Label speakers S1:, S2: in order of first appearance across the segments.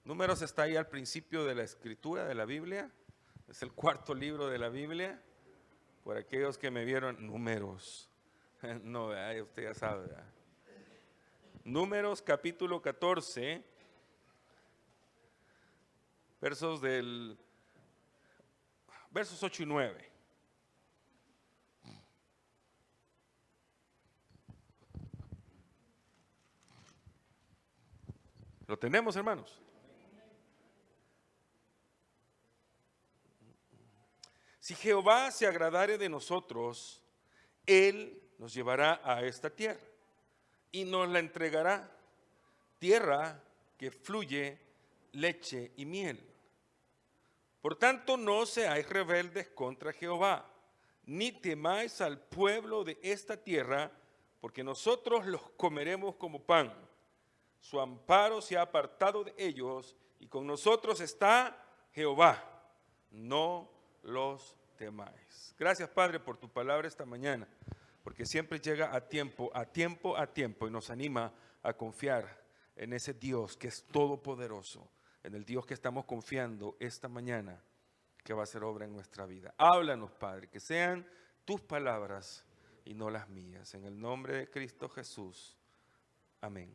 S1: Números está ahí al principio de la escritura de la Biblia. Es el cuarto libro de la Biblia. Por aquellos que me vieron, Números. No, usted ya sabe, ¿verdad? Números capítulo 14, versos 8 y 9. ¿Lo tenemos, hermanos? Si Jehová se agradare de nosotros, Él nos llevará a esta tierra y nos la entregará, tierra que fluye leche y miel. Por tanto, no seáis rebeldes contra Jehová, ni temáis al pueblo de esta tierra, porque nosotros los comeremos como pan. Su amparo se ha apartado de ellos, y con nosotros está Jehová. No los temáis. Gracias, Padre, por tu palabra esta mañana, porque siempre llega a tiempo, y nos anima a confiar en ese Dios que es todopoderoso, en el Dios que estamos confiando esta mañana, que va a hacer obra en nuestra vida. Háblanos, Padre, que sean tus palabras y no las mías. En el nombre de Cristo Jesús. Amén.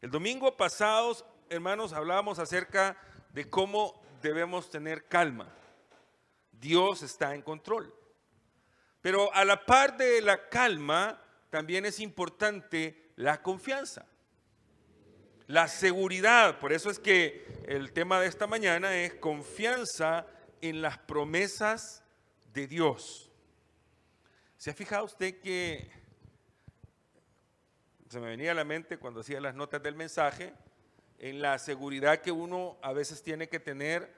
S1: El domingo pasado, hermanos, hablábamos acerca de cómo debemos tener calma. Dios está en control. Pero a la par de la calma, también es importante la confianza, la seguridad. Por eso es que el tema de esta mañana es confianza en las promesas de Dios. ¿Se ha fijado usted que se me venía a la mente cuando hacía las notas del mensaje, en la seguridad que uno a veces tiene que tener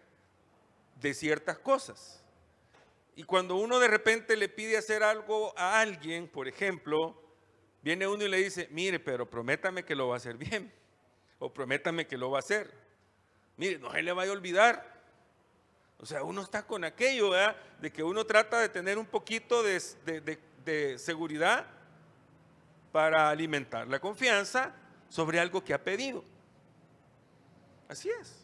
S1: de ciertas cosas? Y cuando uno de repente le pide hacer algo a alguien, por ejemplo, viene uno y le dice, mire, pero prométame que lo va a hacer bien, o prométame que lo va a hacer. Mire, no se le vaya a olvidar. O sea, uno está con aquello, ¿verdad?, de que uno trata de tener un poquito de seguridad para alimentar la confianza sobre algo que ha pedido. Así es.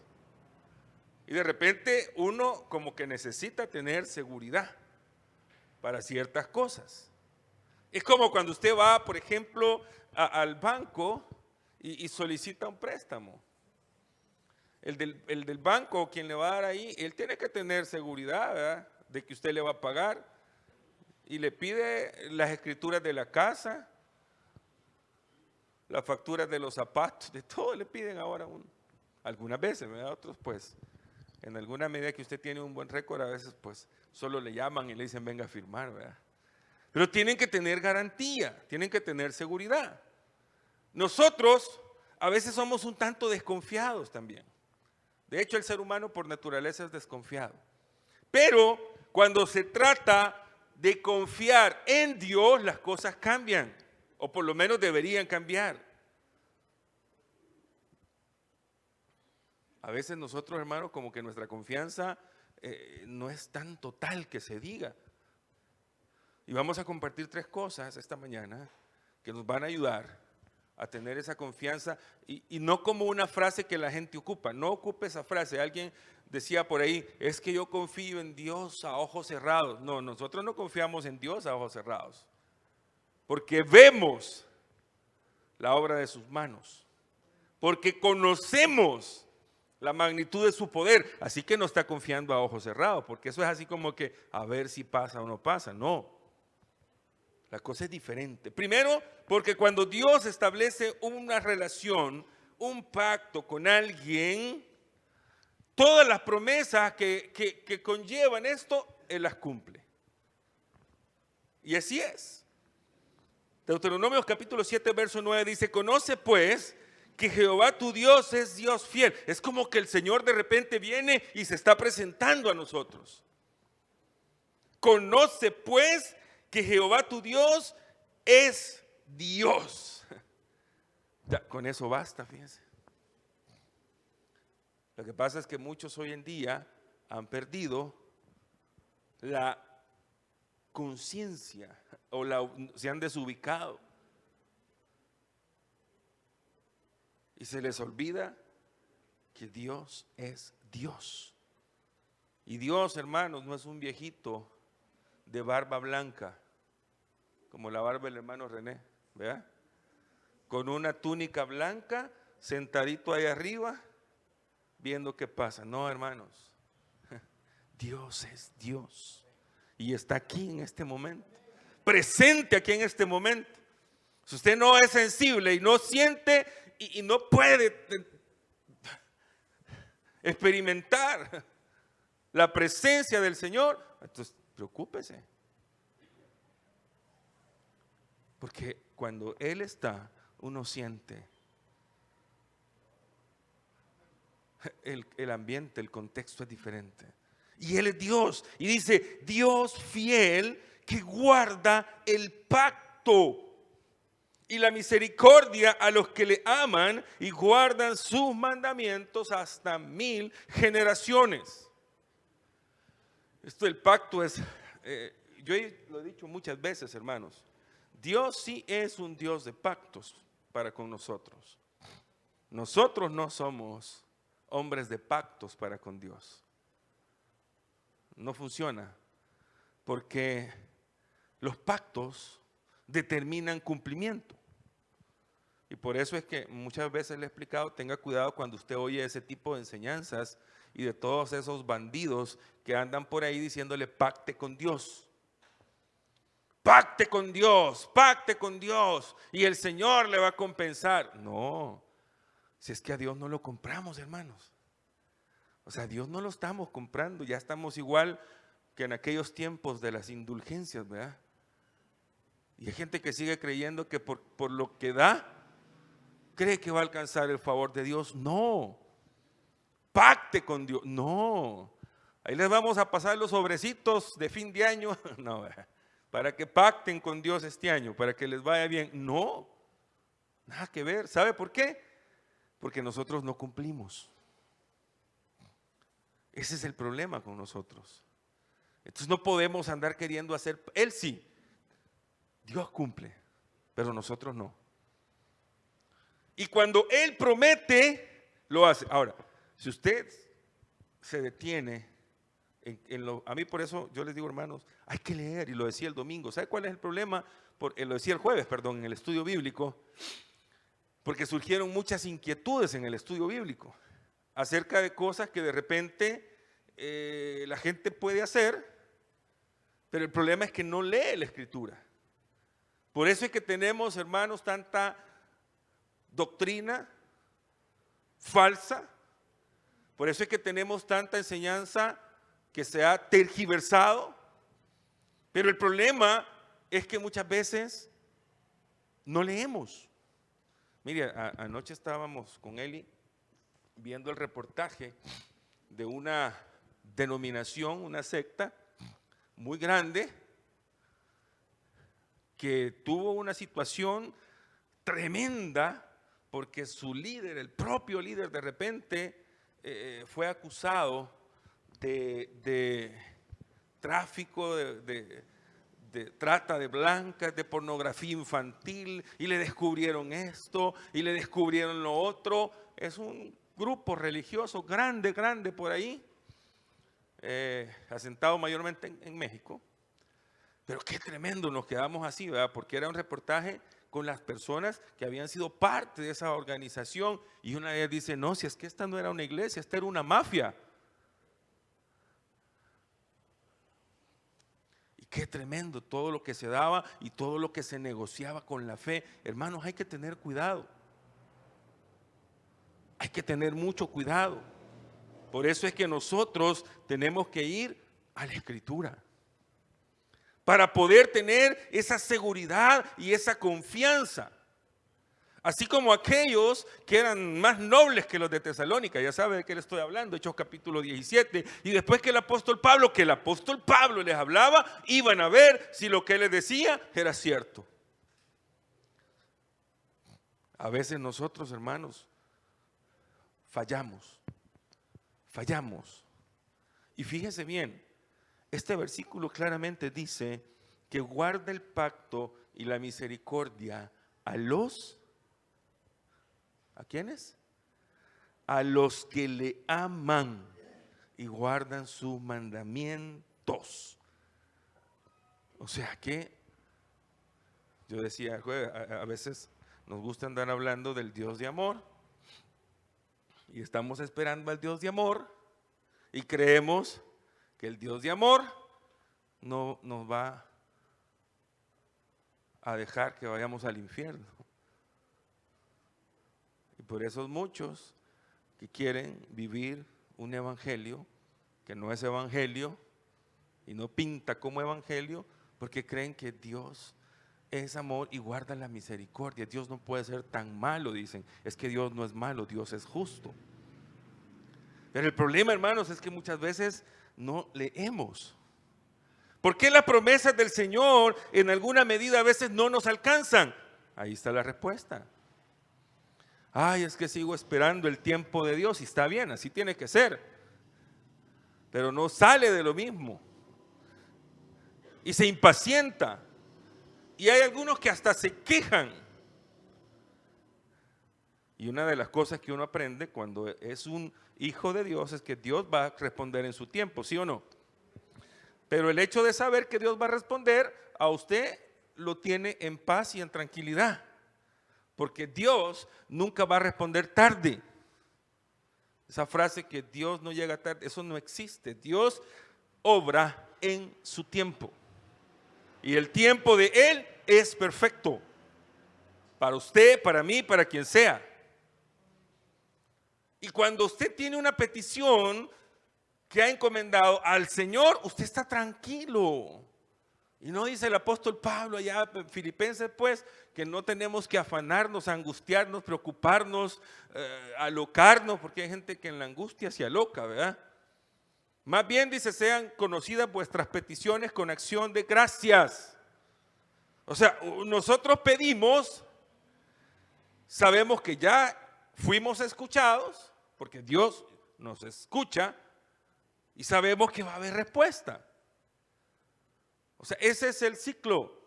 S1: Y de repente uno como que necesita tener seguridad para ciertas cosas. Es como cuando usted va, por ejemplo, al banco y solicita un préstamo. El del banco, quien le va a dar ahí, él tiene que tener seguridad, ¿verdad?, de que usted le va a pagar. Y le pide las escrituras de la casa, las facturas de los zapatos, de todo le piden ahora a uno. Algunas veces, ¿verdad? Otros pues, en alguna medida que usted tiene un buen récord, a veces pues solo le llaman y le dicen venga a firmar, ¿verdad? Pero tienen que tener garantía, tienen que tener seguridad. Nosotros a veces somos un tanto desconfiados también. De hecho, el ser humano por naturaleza es desconfiado. Pero cuando se trata de confiar en Dios, las cosas cambian, o por lo menos deberían cambiar. A veces nosotros, hermanos, como que nuestra confianza no es tan total que se diga. Y vamos a compartir 3 cosas esta mañana que nos van a ayudar a tener esa confianza y no como una frase que la gente ocupa. No ocupe esa frase. Alguien decía por ahí, es que yo confío en Dios a ojos cerrados. No, nosotros no confiamos en Dios a ojos cerrados, porque vemos la obra de sus manos, porque conocemos la magnitud de su poder, así que no está confiando a ojos cerrados, porque eso es así como que a ver si pasa o no pasa. No, la cosa es diferente. Primero, porque cuando Dios establece una relación, un pacto con alguien, todas las promesas que conllevan esto, Él las cumple. Y así es. Deuteronomios capítulo 7, verso 9 dice, conoce pues que Jehová tu Dios es Dios fiel. Es como que el Señor de repente viene y se está presentando a nosotros. Conoce pues que Jehová tu Dios es Dios. Ya, con eso basta, fíjense. Lo que pasa es que muchos hoy en día han perdido la conciencia o se han desubicado. Y se les olvida que Dios es Dios. Y Dios, hermanos, no es un viejito de barba blanca, como la barba del hermano René, ¿verdad? Con una túnica blanca, sentadito ahí arriba, viendo qué pasa. No, hermanos, Dios es Dios y está aquí en este momento, presente aquí en este momento. Si usted no es sensible y no siente y no puede experimentar la presencia del Señor, entonces preocúpese. Porque cuando Él está, uno siente el ambiente, el contexto es diferente. Y Él es Dios. Y dice, Dios fiel que guarda el pacto y la misericordia a los que le aman y guardan sus mandamientos hasta 1000 generaciones. Esto del pacto es, yo lo he dicho muchas veces, hermanos. Dios sí es un Dios de pactos para con nosotros. Nosotros no somos hombres de pactos para con Dios. No funciona, porque los pactos determinan cumplimiento. Y por eso es que muchas veces le he explicado, tenga cuidado cuando usted oye ese tipo de enseñanzas y de todos esos bandidos que andan por ahí diciéndole pacte con Dios. Pacte con Dios, pacte con Dios y el Señor le va a compensar. No, si es que a Dios no lo compramos, hermanos. O sea, a Dios no lo estamos comprando, ya estamos igual que en aquellos tiempos de las indulgencias, ¿verdad? Y hay gente que sigue creyendo que por lo que da, cree que va a alcanzar el favor de Dios. No, pacte con Dios. No, ahí les vamos a pasar los sobrecitos de fin de año. No, para que pacten con Dios este año, para que les vaya bien. No, nada que ver. ¿Sabe por qué? Porque nosotros no cumplimos. Ese es el problema con nosotros. Entonces no podemos andar queriendo hacer. Él sí, Dios cumple, pero nosotros no. Y cuando Él promete, lo hace. Ahora, si usted se detiene a mí por eso yo les digo, hermanos, hay que leer, y lo decía el domingo. ¿Sabe cuál es el problema? Lo decía el jueves, perdón, en el estudio bíblico, porque surgieron muchas inquietudes en el estudio bíblico acerca de cosas que de repente la gente puede hacer, pero el problema es que no lee la Escritura. Por eso es que tenemos, hermanos, tanta doctrina falsa, por eso es que tenemos tanta enseñanza que se ha tergiversado, pero el problema es que muchas veces no leemos. Mire, anoche estábamos con Eli viendo el reportaje de una denominación, una secta muy grande que tuvo una situación tremenda porque su líder, el propio líder, de repente fue acusado de tráfico, de trata de blancas, de pornografía infantil, y le descubrieron esto y le descubrieron lo otro. Es un grupo religioso grande por ahí, asentado mayormente en México. Pero qué tremendo, nos quedamos así, ¿verdad? Porque era un reportaje con las personas que habían sido parte de esa organización, y una de ellas dice, no, si es que esta no era una iglesia, esta era una mafia. Y qué tremendo todo lo que se daba y todo lo que se negociaba con la fe. Hermanos, hay que tener cuidado. Hay que tener mucho cuidado. Por eso es que nosotros tenemos que ir a la Escritura, para poder tener esa seguridad y esa confianza. Así como aquellos que eran más nobles que los de Tesalónica, ya sabe de qué le estoy hablando, Hechos capítulo 17, y después que el apóstol Pablo les hablaba, iban a ver si lo que él les decía era cierto. A veces nosotros, hermanos, fallamos. Y fíjese bien, este versículo claramente dice que guarda el pacto y la misericordia ¿a quiénes? a los que le aman y guardan sus mandamientos. O sea que, yo decía, a veces nos gusta andar hablando del Dios de amor y estamos esperando al Dios de amor y creemos que el Dios de amor no nos va a dejar que vayamos al infierno. Y por eso muchos que quieren vivir un evangelio que no es evangelio y no pinta como evangelio, porque creen que Dios es amor y guarda la misericordia. Dios no puede ser tan malo, dicen. Es que Dios no es malo, Dios es justo. Pero el problema, hermanos, es que muchas veces no leemos. ¿Por qué las promesas del Señor en alguna medida a veces no nos alcanzan? Ahí está la respuesta. Ay, es que sigo esperando el tiempo de Dios y está bien, así tiene que ser. Pero no sale de lo mismo. Y se impacienta. Y hay algunos que hasta se quejan. Y una de las cosas que uno aprende cuando es un hijo de Dios es que Dios va a responder en su tiempo, ¿sí o no? Pero el hecho de saber que Dios va a responder, a usted lo tiene en paz y en tranquilidad. Porque Dios nunca va a responder tarde. Esa frase que Dios no llega tarde, eso no existe. Dios obra en su tiempo. Y el tiempo de Él es perfecto. Para usted, para mí, para quien sea. Y cuando usted tiene una petición que ha encomendado al Señor, usted está tranquilo. Y no dice el apóstol Pablo allá en Filipenses, pues, que no tenemos que afanarnos, angustiarnos, preocuparnos, alocarnos, porque hay gente que en la angustia se aloca, ¿verdad? Más bien dice, sean conocidas vuestras peticiones con acción de gracias. O sea, nosotros pedimos, sabemos que ya fuimos escuchados, porque Dios nos escucha, y sabemos que va a haber respuesta. O sea, ese es el ciclo.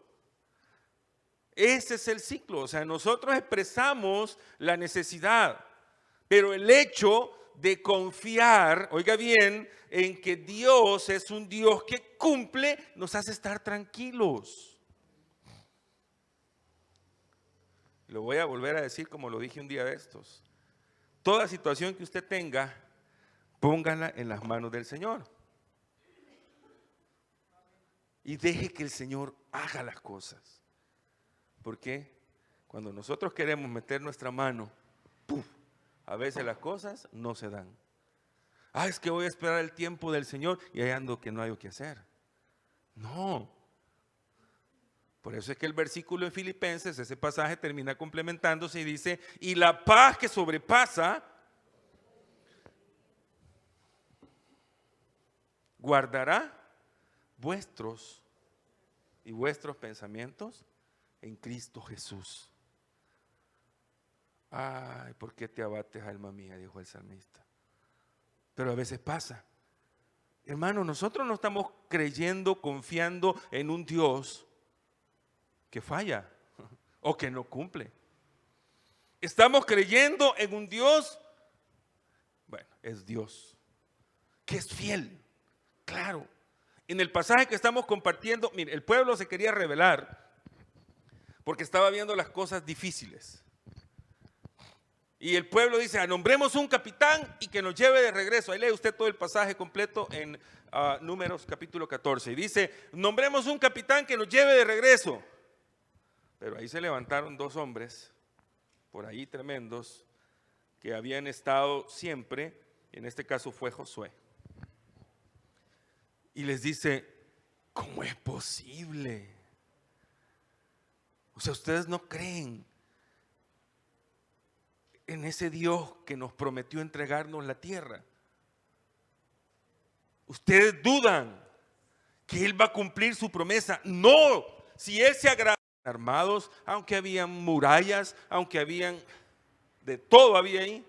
S1: Ese es el ciclo. O sea, nosotros expresamos la necesidad, pero el hecho de confiar, oiga bien, en que Dios es un Dios que cumple, nos hace estar tranquilos. Lo voy a volver a decir como lo dije un día de estos. Toda situación que usted tenga, póngala en las manos del Señor. Y deje que el Señor haga las cosas. Porque cuando nosotros queremos meter nuestra mano, ¡puf!, a veces las cosas no se dan. Ah, es que voy a esperar el tiempo del Señor y ahí ando que no hay que hacer. No. Por eso es que el versículo en Filipenses, ese pasaje termina complementándose y dice, y la paz que sobrepasa, guardará vuestros y vuestros pensamientos en Cristo Jesús. Ay, ¿por qué te abates, alma mía?, dijo el salmista. Pero a veces pasa. Hermano, nosotros no estamos creyendo, confiando en un Dios que falla o que no cumple. Estamos creyendo en un Dios, bueno, es Dios, que es fiel, claro. En el pasaje que estamos compartiendo, mire, el pueblo se quería rebelar porque estaba viendo las cosas difíciles. Y el pueblo dice, nombremos un capitán y que nos lleve de regreso. Ahí lee usted todo el pasaje completo en Números capítulo 14. Y dice, nombremos un capitán que nos lleve de regreso. Pero ahí se levantaron dos hombres, por ahí tremendos, que habían estado siempre, en este caso fue Josué. Y les dice, ¿cómo es posible? O sea, ustedes no creen en ese Dios que nos prometió entregarnos la tierra. Ustedes dudan que Él va a cumplir su promesa. No, si Él se agrada, armados, aunque habían murallas, aunque habían, de todo había ahí.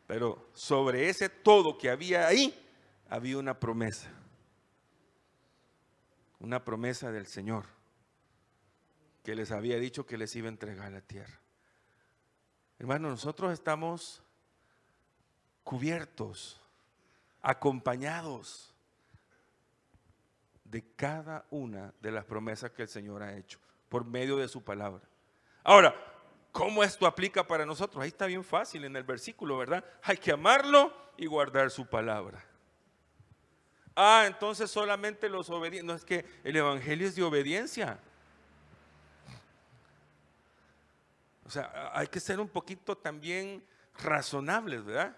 S1: Pero sobre ese todo que había ahí, había una promesa del Señor, que les había dicho que les iba a entregar la tierra. Hermano, nosotros estamos cubiertos, acompañados de cada una de las promesas que el Señor ha hecho por medio de su palabra. Ahora, ¿cómo esto aplica para nosotros? Ahí está bien fácil en el versículo, ¿verdad? Hay que amarlo y guardar su palabra. Entonces solamente los obedientes. No, es que el evangelio es de obediencia. O sea, hay que ser un poquito también razonables, ¿verdad?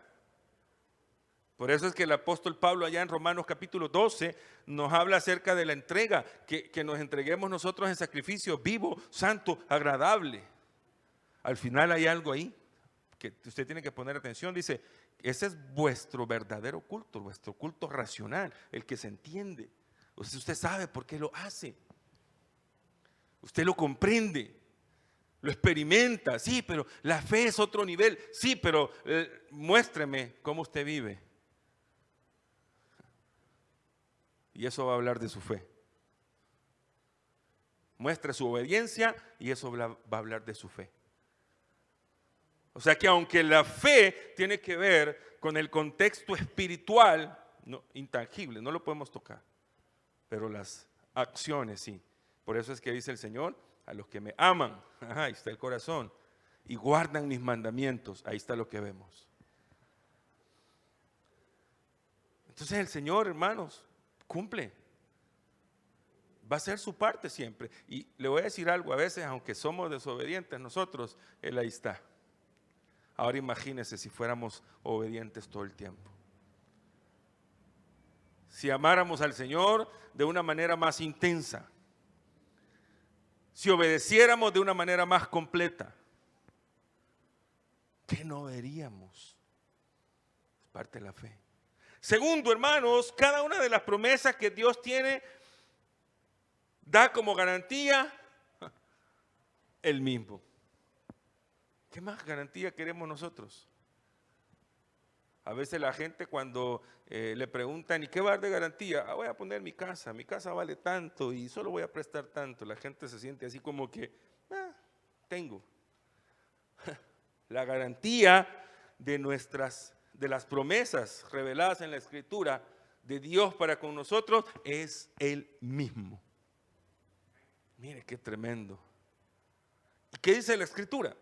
S1: Por eso es que el apóstol Pablo allá en Romanos capítulo 12 nos habla acerca de la entrega, que nos entreguemos nosotros en sacrificio vivo, santo, agradable. Al final hay algo ahí que usted tiene que poner atención. Dice, ese es vuestro verdadero culto, vuestro culto racional, el que se entiende. Usted sabe por qué lo hace. Usted lo comprende, lo experimenta. Sí, pero la fe es otro nivel. Sí, pero muéstreme cómo usted vive. Y eso va a hablar de su fe. Muestre su obediencia y eso va a hablar de su fe. O sea que aunque la fe tiene que ver con el contexto espiritual, no, intangible, no lo podemos tocar, pero las acciones sí. Por eso es que dice el Señor, a los que me aman, ahí está el corazón, y guardan mis mandamientos, ahí está lo que vemos. Entonces el Señor, hermanos, cumple. Va a hacer su parte siempre. Y le voy a decir algo, a veces aunque somos desobedientes nosotros, Él ahí está. Ahora imagínense si fuéramos obedientes todo el tiempo. Si amáramos al Señor de una manera más intensa. Si obedeciéramos de una manera más completa. ¿Qué no veríamos? Es parte de la fe. Segundo, hermanos, cada una de las promesas que Dios tiene da como garantía el mismo. ¿Qué más garantía queremos nosotros? A veces la gente cuando le preguntan, ¿y qué va a dar de garantía? Voy a poner mi casa vale tanto y solo voy a prestar tanto. La gente se siente así como que, tengo. La garantía de las promesas reveladas en la Escritura de Dios para con nosotros es el mismo. Mire qué tremendo. ¿Y qué dice la Escritura?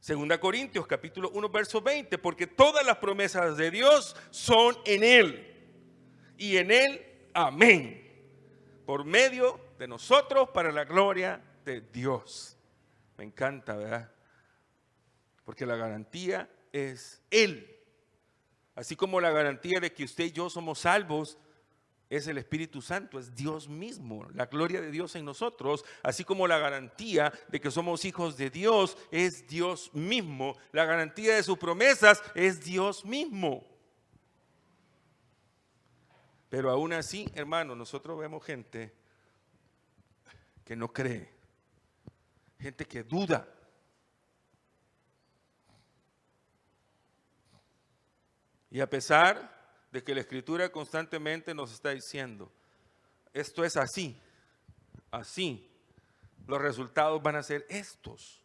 S1: 2 Corintios capítulo 1 verso 20, porque todas las promesas de Dios son en Él y en Él, amén, por medio de nosotros para la gloria de Dios. Me encanta, ¿verdad? Porque la garantía es Él. Así como la garantía de que usted y yo somos salvos es el Espíritu Santo, es Dios mismo, la gloria de Dios en nosotros, así como la garantía de que somos hijos de Dios es Dios mismo, la garantía de sus promesas es Dios mismo. Pero aún así, hermano, nosotros vemos gente que no cree, gente que duda. Y a pesar de que la Escritura constantemente nos está diciendo, esto es así, así, los resultados van a ser estos.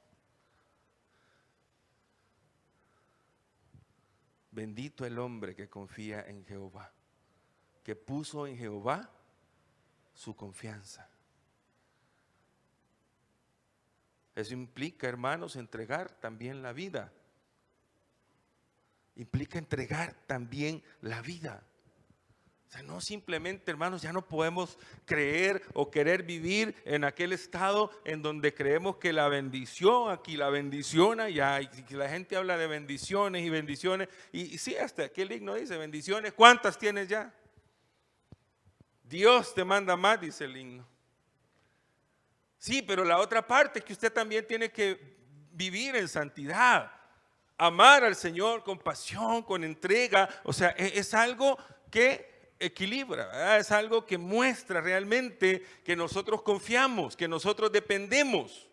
S1: Bendito el hombre que confía en Jehová, que puso en Jehová su confianza. Eso implica, hermanos, entregar también la vida. Implica entregar también la vida. O sea, no simplemente, hermanos, ya no podemos creer o querer vivir en aquel estado en donde creemos que la bendición aquí, la bendición allá, y que la gente habla de bendiciones y bendiciones, y sí, hasta aquel himno dice bendiciones, ¿cuántas tienes ya? Dios te manda más, dice el himno. Sí, pero la otra parte es que usted también tiene que vivir en santidad. Amar al Señor con pasión, con entrega, o sea, es algo que equilibra, ¿verdad? Es algo que muestra realmente que nosotros confiamos, que nosotros dependemos.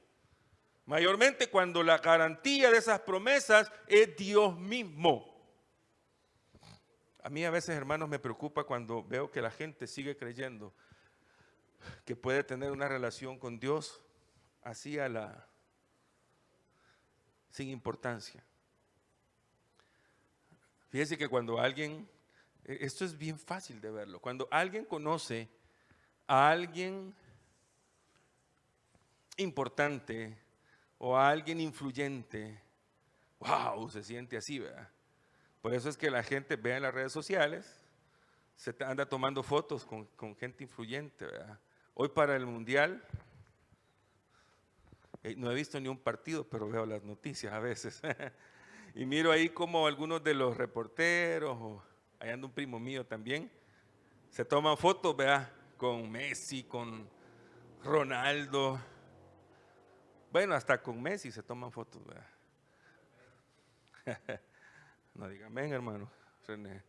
S1: Mayormente cuando la garantía de esas promesas es Dios mismo. A mí a veces, hermanos, me preocupa cuando veo que la gente sigue creyendo que puede tener una relación con Dios así sin importancia. Fíjese que cuando alguien, esto es bien fácil de verlo, cuando alguien conoce a alguien importante o a alguien influyente, wow, se siente así, ¿verdad? Por eso es que la gente ve en las redes sociales, se anda tomando fotos con gente influyente, ¿verdad? Hoy para el mundial, no he visto ni un partido, pero veo las noticias a veces. Y miro ahí como algunos de los reporteros, o ahí anda un primo mío también, se toman fotos, ¿verdad? Con Messi, con Ronaldo. Bueno, hasta con Messi se toman fotos, ¿verdad? No digan, ven hermano, René.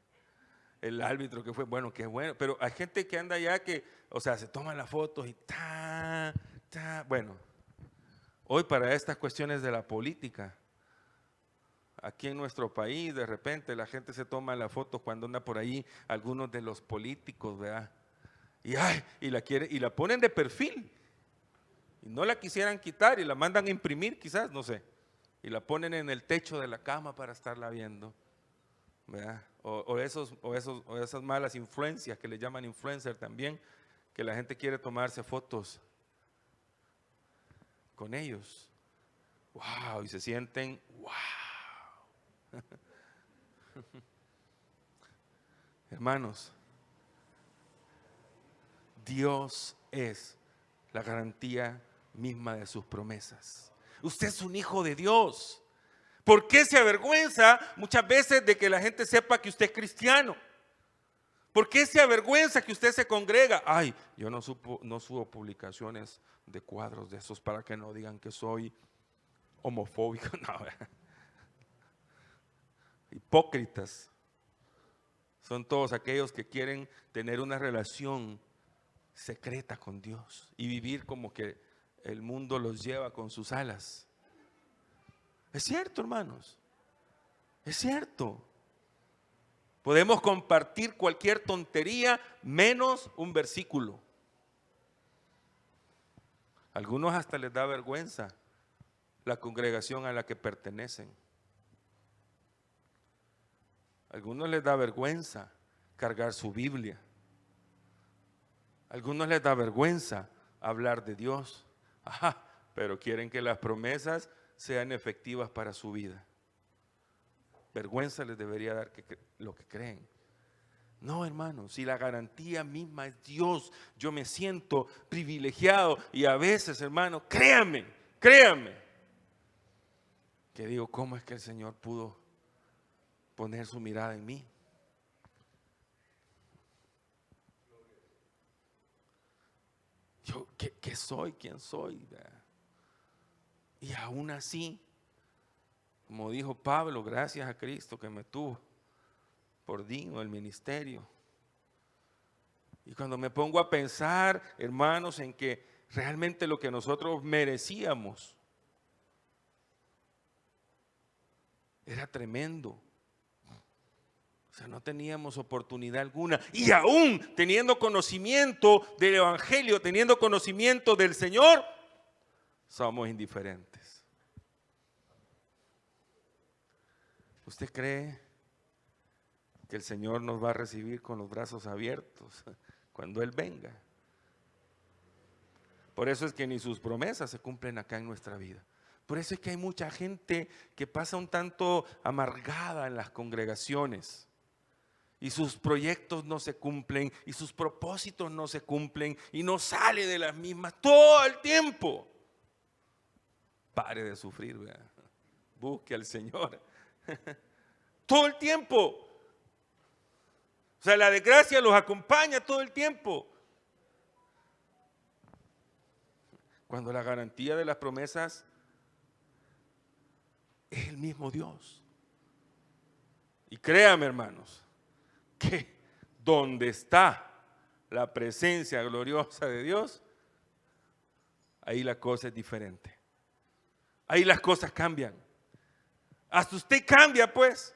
S1: El árbitro que fue, bueno, qué bueno. Pero hay gente que anda allá que, o sea, se toman las fotos y bueno. Hoy para estas cuestiones de la política, aquí en nuestro país, de repente la gente se toma la foto cuando anda por ahí algunos de los políticos, ¿verdad? Y la ponen de perfil. Y no la quisieran quitar y la mandan a imprimir quizás, no sé. Y la ponen en el techo de la cama para estarla viendo, ¿verdad? O esas malas influencias que le llaman influencer también, que la gente quiere tomarse fotos con ellos. Wow, y se sienten, wow. Hermanos, Dios es la garantía misma de sus promesas. Usted es un hijo de Dios. ¿Por qué se avergüenza muchas veces de que la gente sepa que usted es cristiano? ¿Por qué se avergüenza que usted se congrega? Ay, yo no subo publicaciones de cuadros de esos para que no digan que soy homofóbico. No, hipócritas son todos aquellos que quieren tener una relación secreta con Dios y vivir como que el mundo los lleva con sus alas. Es cierto, hermanos, es cierto. Podemos compartir cualquier tontería menos un versículo. A algunos hasta les da vergüenza la congregación a la que pertenecen. A algunos les da vergüenza cargar su Biblia. A algunos les da vergüenza hablar de Dios. Ajá, pero quieren que las promesas sean efectivas para su vida. Vergüenza les debería dar lo que creen. No, hermano, si la garantía misma es Dios, yo me siento privilegiado y a veces, hermano, créame, que digo, ¿cómo es que el Señor pudo poner su mirada en mí? Yo, ¿qué soy? ¿Quién soy? Y aún así, como dijo Pablo, gracias a Cristo que me tuvo por digno del ministerio. Y cuando me pongo a pensar, hermanos, en que realmente lo que nosotros merecíamos era tremendo. O sea, no teníamos oportunidad alguna. Y aún teniendo conocimiento del Evangelio, teniendo conocimiento del Señor, somos indiferentes. ¿Usted cree que el Señor nos va a recibir con los brazos abiertos cuando Él venga? Por eso es que ni sus promesas se cumplen acá en nuestra vida. Por eso es que hay mucha gente que pasa un tanto amargada en las congregaciones. Y sus proyectos no se cumplen, y sus propósitos no se cumplen, y no sale de las mismas todo el tiempo. Pare de sufrir, ¿verdad? Busque al Señor. Todo el tiempo. O sea, la desgracia los acompaña todo el tiempo. Cuando la garantía de las promesas es el mismo Dios. Y créame, hermanos, que donde está la presencia gloriosa de Dios, ahí la cosa es diferente. Ahí las cosas cambian. Hasta usted cambia, pues.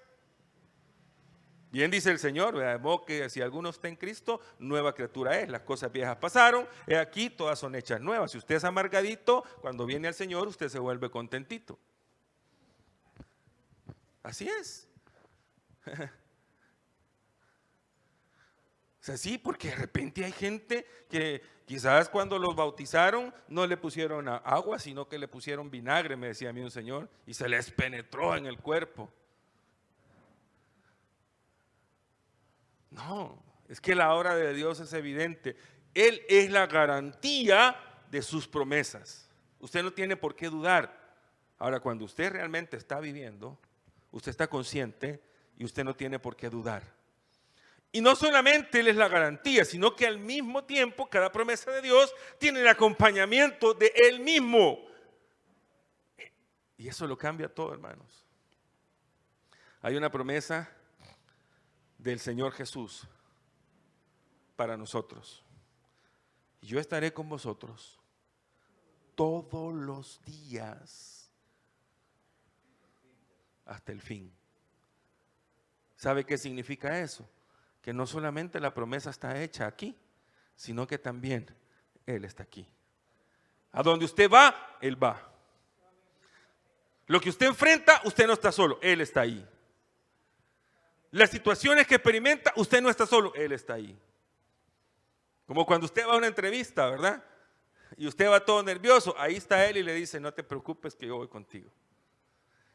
S1: Bien dice el Señor, ¿verdad? Que si alguno está en Cristo, nueva criatura es. Las cosas viejas pasaron, he aquí, todas son hechas nuevas. Si usted es amargadito, cuando viene al Señor, usted se vuelve contentito. Así es. O sea, sí, porque de repente hay gente que quizás cuando los bautizaron no le pusieron agua, sino que le pusieron vinagre, me decía a mí un señor, y se les penetró en el cuerpo. No, es que la obra de Dios es evidente. Él es la garantía de sus promesas. Usted no tiene por qué dudar. Ahora, cuando usted realmente está viviendo, usted está consciente y usted no tiene por qué dudar. Y no solamente Él es la garantía, sino que al mismo tiempo cada promesa de Dios tiene el acompañamiento de Él mismo. Y eso lo cambia todo, hermanos. Hay una promesa del Señor Jesús para nosotros. Yo estaré con vosotros todos los días hasta el fin. ¿Sabe qué significa eso? Que no solamente la promesa está hecha aquí, sino que también Él está aquí. A donde usted va, Él va. Lo que usted enfrenta, usted no está solo, Él está ahí. Las situaciones que experimenta, usted no está solo, Él está ahí. Como cuando usted va a una entrevista, ¿verdad? Y usted va todo nervioso, ahí está Él y le dice, no te preocupes que yo voy contigo.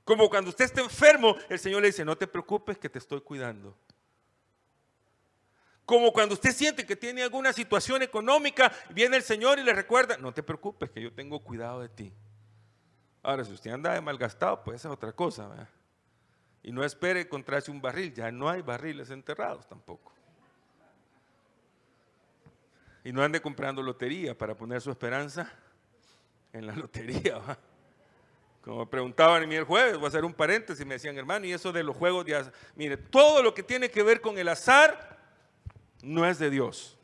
S1: Como cuando usted está enfermo, el Señor le dice, no te preocupes que te estoy cuidando. Como cuando usted siente que tiene alguna situación económica, viene el Señor y le recuerda, no te preocupes que yo tengo cuidado de ti. Ahora, si usted anda de malgastado, pues esa es otra cosa, ¿verdad? Y no espere encontrarse un barril, ya no hay barriles enterrados tampoco. Y no ande comprando lotería para poner su esperanza en la lotería, ¿verdad? Como preguntaban a mí el jueves, voy a hacer un paréntesis, me decían, hermano, y eso de los juegos de azar. Mire, todo lo que tiene que ver con el azar no es de Dios.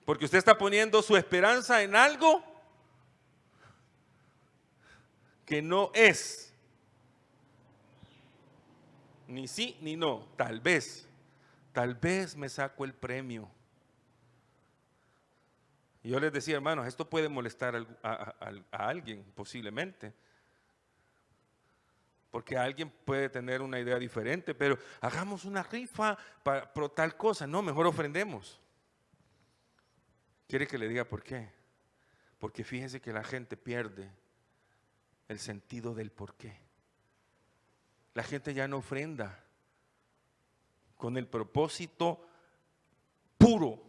S1: Porque usted está poniendo su esperanza en algo que no es. Ni sí ni no. Tal vez me saco el premio. Y yo les decía, hermanos, esto puede molestar a alguien posiblemente. Porque alguien puede tener una idea diferente, pero hagamos una rifa para tal cosa. No, mejor ofrendemos. ¿Quiere que le diga por qué? Porque fíjese que la gente pierde el sentido del por qué. La gente ya no ofrenda con el propósito puro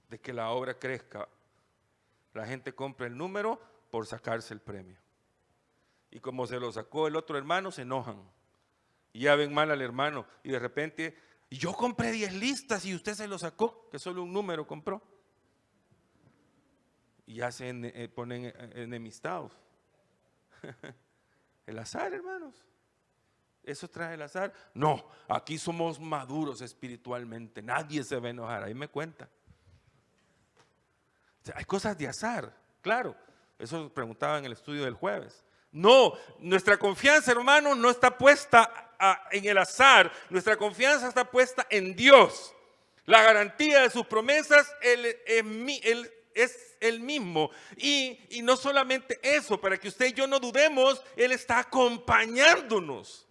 S1: de que la obra crezca. La gente compra el número por sacarse el premio. Y como se lo sacó el otro hermano, se enojan. Y ya ven mal al hermano. Y de repente, yo compré 10 listas y usted se lo sacó, que solo un número compró. Y ya se ponen enemistados. El azar, hermanos. ¿Eso trae el azar? No, aquí somos maduros espiritualmente. Nadie se va a enojar, ahí me cuenta. O sea, hay cosas de azar, claro. Eso preguntaba en el estudio del jueves. No, nuestra confianza, hermano, no está puesta en el azar. Nuestra confianza está puesta en Dios. La garantía de sus promesas, Él es el mismo. Y no solamente eso, para que usted y yo no dudemos, Él está acompañándonos.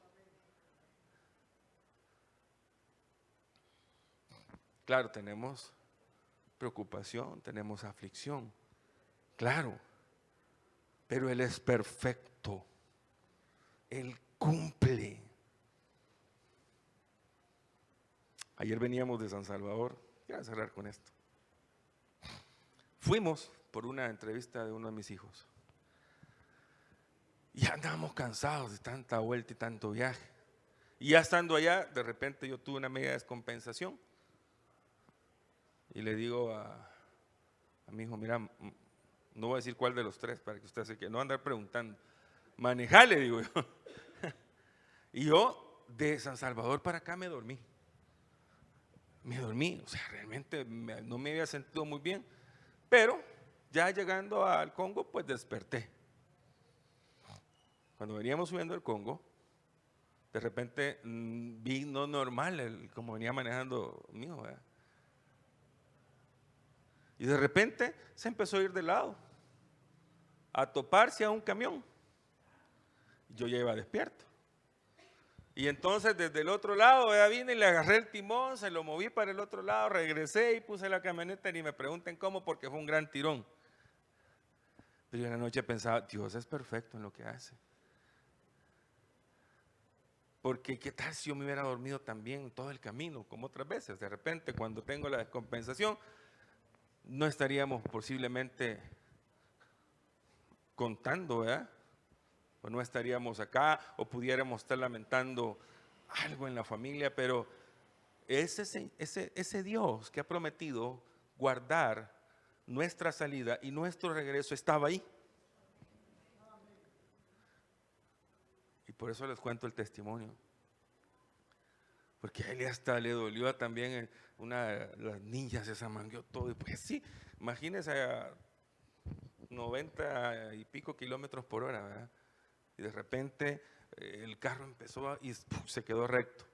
S1: Claro, tenemos preocupación, tenemos aflicción, claro, pero Él es perfecto, Él cumple. Ayer veníamos de San Salvador, voy a cerrar con esto. Fuimos por una entrevista de uno de mis hijos y ya andábamos cansados de tanta vuelta y tanto viaje. Y ya estando allá, de repente yo tuve una media descompensación. Y le digo a mi hijo, mira, no voy a decir cuál de los tres para que usted se quede, no andar preguntando. Manejale, digo yo. Y yo de San Salvador para acá me dormí. O sea, realmente no me había sentido muy bien. Pero ya llegando al Congo, pues desperté. Cuando veníamos subiendo el Congo, de repente vi no normal como venía manejando mi hijo, ¿verdad? Y de repente se empezó a ir de lado, a toparse a un camión. Yo ya iba despierto. Y entonces desde el otro lado ya vine y le agarré el timón, se lo moví para el otro lado, regresé y puse la camioneta, y me pregunten cómo, porque fue un gran tirón. Pero yo en la noche pensaba, Dios es perfecto en lo que hace. Porque qué tal si yo me hubiera dormido también todo el camino, como otras veces. De repente cuando tengo la descompensación, no estaríamos posiblemente contando, ¿verdad? O no estaríamos acá, o pudiéramos estar lamentando algo en la familia, pero es ese Dios que ha prometido guardar nuestra salida y nuestro regreso estaba ahí. Y por eso les cuento el testimonio. Porque a él hasta le dolió también una de las niñas, se zamangueó todo. Y pues sí, imagínense a 90 y pico kilómetros por hora, ¿verdad? Y de repente el carro empezó y se quedó recto.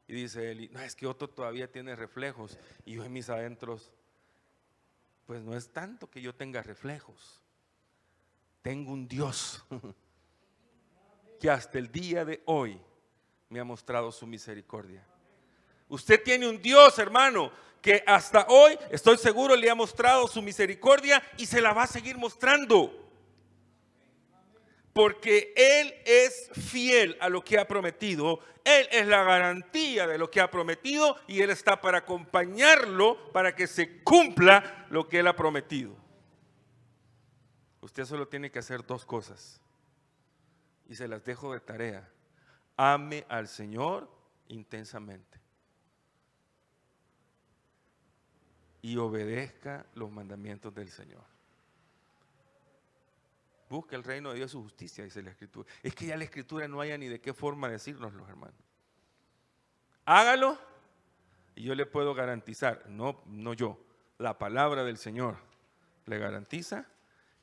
S1: Y dice él, no, es que Otto todavía tiene reflejos. Y yo en mis adentros, pues no es tanto que yo tenga reflejos. Tengo un Dios que hasta el día de hoy me ha mostrado su misericordia. Usted tiene un Dios, hermano, que hasta hoy, estoy seguro, le ha mostrado su misericordia y se la va a seguir mostrando. Porque Él es fiel a lo que ha prometido, Él es la garantía de lo que ha prometido y Él está para acompañarlo para que se cumpla lo que Él ha prometido. Usted solo tiene que hacer dos cosas y se las dejo de tarea. Ame al Señor intensamente y obedezca los mandamientos del Señor. Busca el reino de Dios y su justicia, dice la Escritura. Es que ya la Escritura no haya ni de qué forma decírnoslo, hermanos. Hágalo y yo le puedo garantizar, no yo, la palabra del Señor le garantiza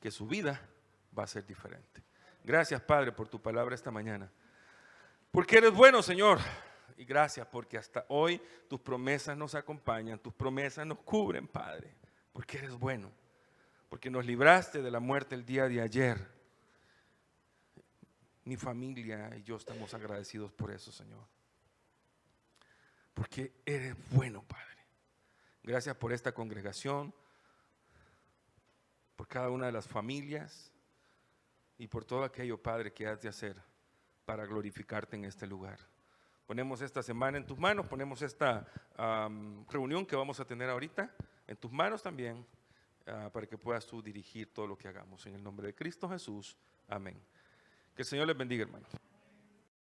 S1: que su vida va a ser diferente. Gracias, Padre, por tu palabra esta mañana. Porque eres bueno, Señor. Y gracias porque hasta hoy tus promesas nos acompañan, tus promesas nos cubren, Padre. Porque eres bueno. Porque nos libraste de la muerte el día de ayer. Mi familia y yo estamos agradecidos por eso, Señor. Porque eres bueno, Padre. Gracias por esta congregación, por cada una de las familias y por todo aquello, Padre, que has de hacer para glorificarte en este lugar. Ponemos esta semana en tus manos, ponemos esta reunión que vamos a tener ahorita en tus manos también, para que puedas tú dirigir todo lo que hagamos. En el nombre de Cristo Jesús, amén. Que el Señor les bendiga, hermanos.